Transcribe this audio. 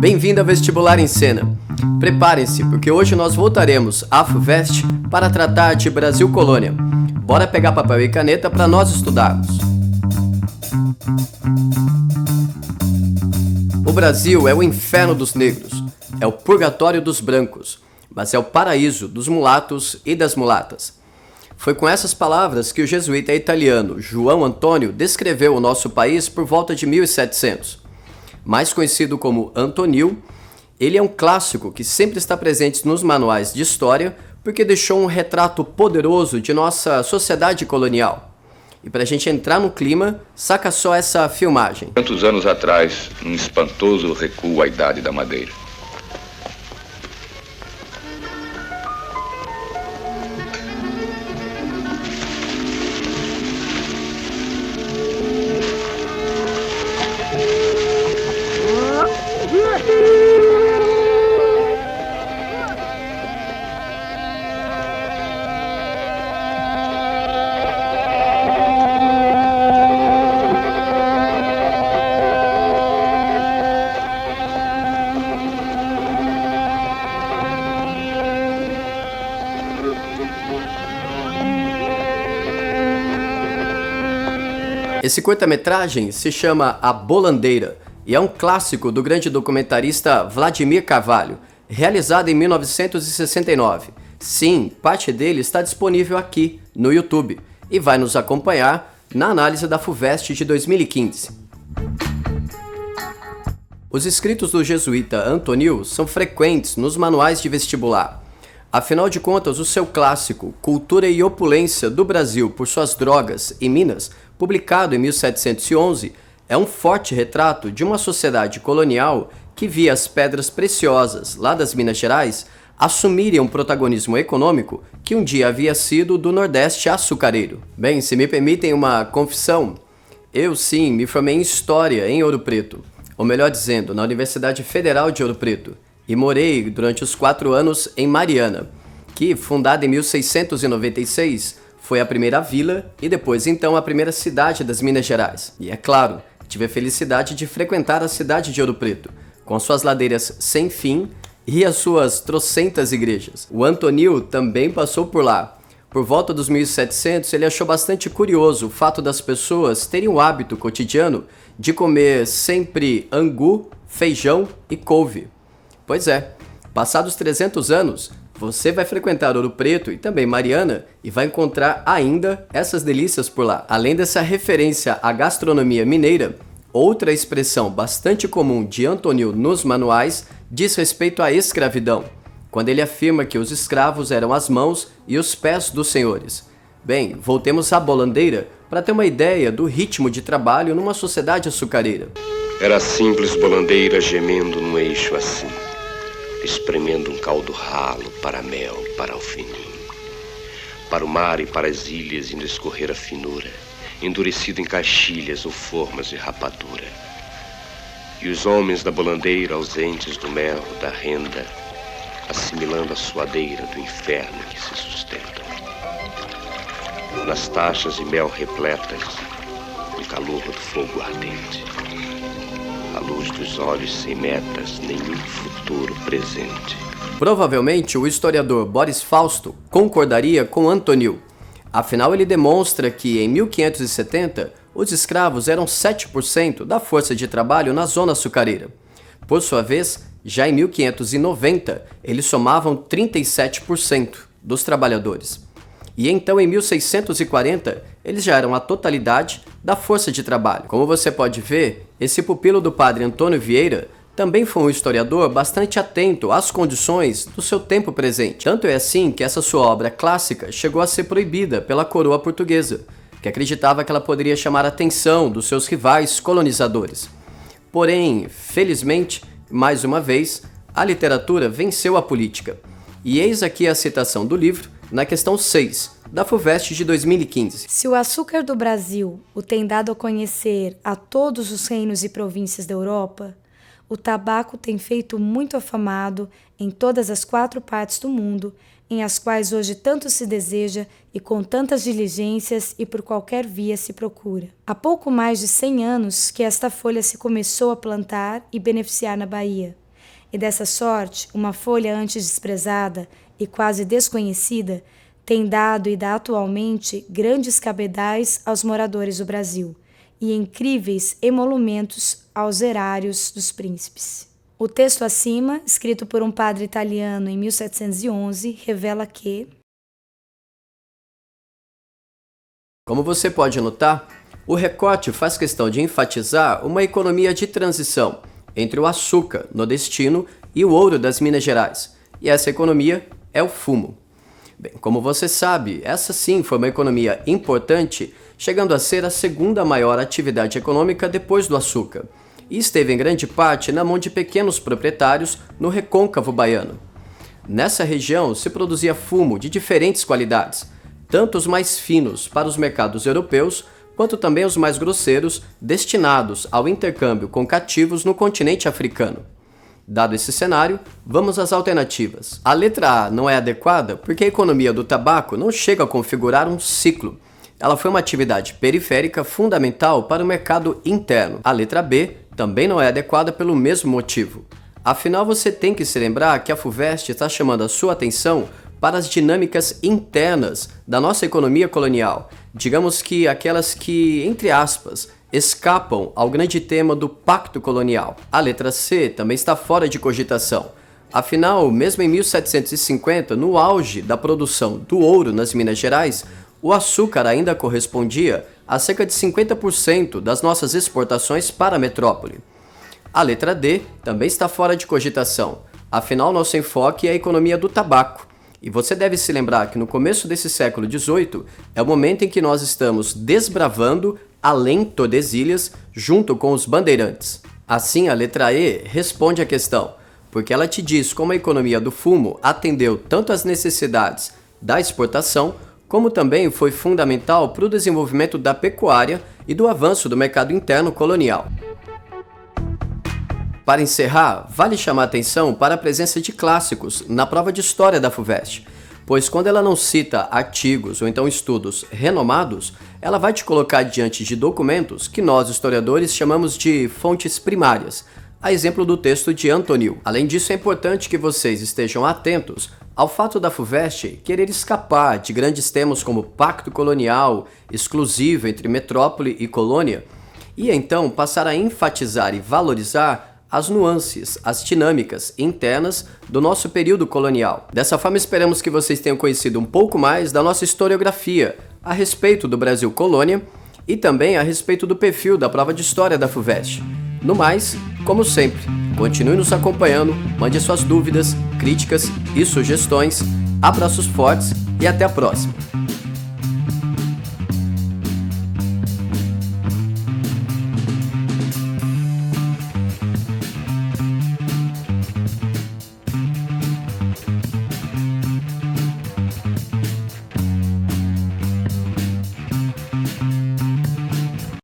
Bem-vindo ao Vestibular em Cena. Preparem-se, porque hoje nós voltaremos à FUVEST para tratar de Brasil Colônia. Bora pegar papel e caneta para nós estudarmos. O Brasil é o inferno dos negros, é o purgatório dos brancos, mas é o paraíso dos mulatos e das mulatas. Foi com essas palavras que o jesuíta italiano João Antônio descreveu o nosso país por volta de 1700. Mais conhecido como Antonil, ele é um clássico que sempre está presente nos manuais de história porque deixou um retrato poderoso de nossa sociedade colonial. E para a gente entrar no clima, saca só essa filmagem. Tantos anos atrás, um espantoso recuo à Idade da Madeira. Esse curta-metragem se chama A Bolandeira e é um clássico do grande documentarista Vladimir Carvalho, realizado em 1969. Sim, parte dele está disponível aqui no YouTube e vai nos acompanhar na análise da FUVEST de 2015. Os escritos do jesuíta Antonil são frequentes nos manuais de vestibular. Afinal de contas, o seu clássico Cultura e Opulência do Brasil por suas drogas e minas, publicado em 1711, é um forte retrato de uma sociedade colonial que via as pedras preciosas lá das Minas Gerais assumirem um protagonismo econômico que um dia havia sido do Nordeste açucareiro. Bem, se me permitem uma confissão, eu sim me formei em História em Ouro Preto, ou melhor dizendo, na Universidade Federal de Ouro Preto, e morei durante os 4 anos em Mariana, que, fundada em 1696, foi a primeira vila e depois então a primeira cidade das Minas Gerais. E é claro, tive a felicidade de frequentar a cidade de Ouro Preto, com suas ladeiras sem fim e as suas trocentas igrejas. O Antonil também passou por lá. Por volta dos 1700, ele achou bastante curioso o fato das pessoas terem o hábito cotidiano de comer sempre angu, feijão e couve. Pois é, passados 300 anos, você vai frequentar Ouro Preto e também Mariana e vai encontrar ainda essas delícias por lá. Além dessa referência à gastronomia mineira, outra expressão bastante comum de Antonil nos manuais diz respeito à escravidão, quando ele afirma que os escravos eram as mãos e os pés dos senhores. Bem, voltemos à bolandeira para ter uma ideia do ritmo de trabalho numa sociedade açucareira. Era a simples bolandeira gemendo num eixo assim, espremendo um caldo ralo para mel, para alfenim. Para o mar e para as ilhas indo escorrer a finura, endurecido em caixilhas ou formas de rapadura. E os homens da bolandeira, ausentes do mel, da renda, assimilando a suadeira do inferno em que se sustentam. Nas taxas de mel repletas, o calor do fogo ardente. A luz dos olhos sem metas, nenhum futuro presente. Provavelmente o historiador Boris Fausto concordaria com Antonil. Afinal, ele demonstra que em 1570 os escravos eram 7% da força de trabalho na zona açucareira. Por sua vez, já em 1590, eles somavam 37% dos trabalhadores. E então, em 1640, eles já eram a totalidade da força de trabalho. Como você pode ver, esse pupilo do padre Antônio Vieira também foi um historiador bastante atento às condições do seu tempo presente. Tanto é assim que essa sua obra clássica chegou a ser proibida pela coroa portuguesa, que acreditava que ela poderia chamar a atenção dos seus rivais colonizadores. Porém, felizmente, mais uma vez, a literatura venceu a política. E eis aqui a citação do livro, na questão 6, da FUVEST de 2015. Se o açúcar do Brasil o tem dado a conhecer a todos os reinos e províncias da Europa, o tabaco tem feito muito afamado em todas as 4 partes do mundo, em as quais hoje tanto se deseja e com tantas diligências e por qualquer via se procura. Há pouco mais de 100 anos que esta folha se começou a plantar e beneficiar na Bahia, E dessa sorte, uma folha antes desprezada e quase desconhecida tem dado e dá atualmente grandes cabedais aos moradores do Brasil e incríveis emolumentos aos erários dos príncipes. O texto acima, escrito por um padre italiano em 1711, revela que... Como você pode notar, o recorte faz questão de enfatizar uma economia de transição entre o açúcar nordestino e o ouro das Minas Gerais. E essa economia é o fumo. Bem, como você sabe, essa sim foi uma economia importante, chegando a ser a segunda maior atividade econômica depois do açúcar, e esteve em grande parte na mão de pequenos proprietários no recôncavo baiano. Nessa região se produzia fumo de diferentes qualidades, tanto os mais finos para os mercados europeus, quanto também os mais grosseiros, destinados ao intercâmbio com cativos no continente africano. Dado esse cenário, vamos às alternativas. A letra A não é adequada porque a economia do tabaco não chega a configurar um ciclo. Ela foi uma atividade periférica fundamental para o mercado interno. A letra B também não é adequada pelo mesmo motivo. Afinal, você tem que se lembrar que a FUVEST está chamando a sua atenção para as dinâmicas internas da nossa economia colonial, digamos que aquelas que, entre aspas, escapam ao grande tema do pacto colonial. A letra C também está fora de cogitação. Afinal, mesmo em 1750, no auge da produção do ouro nas Minas Gerais, o açúcar ainda correspondia a cerca de 50% das nossas exportações para a metrópole. A letra D também está fora de cogitação. Afinal, nosso enfoque é a economia do tabaco. E você deve se lembrar que no começo desse século XVIII é o momento em que nós estamos desbravando além Tordesilhas junto com os bandeirantes. Assim, a letra E responde à questão, porque ela te diz como a economia do fumo atendeu tanto às necessidades da exportação, como também foi fundamental para o desenvolvimento da pecuária e do avanço do mercado interno colonial. Para encerrar, vale chamar atenção para a presença de clássicos na prova de História da FUVEST, pois quando ela não cita artigos ou então estudos renomados, ela vai te colocar diante de documentos que nós, historiadores, chamamos de fontes primárias, a exemplo do texto de Antônio. Além disso, é importante que vocês estejam atentos ao fato da FUVEST querer escapar de grandes temas como pacto colonial, exclusivo entre metrópole e colônia, e então passar a enfatizar e valorizar as nuances, as dinâmicas internas do nosso período colonial. Dessa forma, esperamos que vocês tenham conhecido um pouco mais da nossa historiografia a respeito do Brasil colônia e também a respeito do perfil da prova de História da FUVEST. No mais, como sempre, continue nos acompanhando, mande suas dúvidas, críticas e sugestões. Abraços fortes e até a próxima!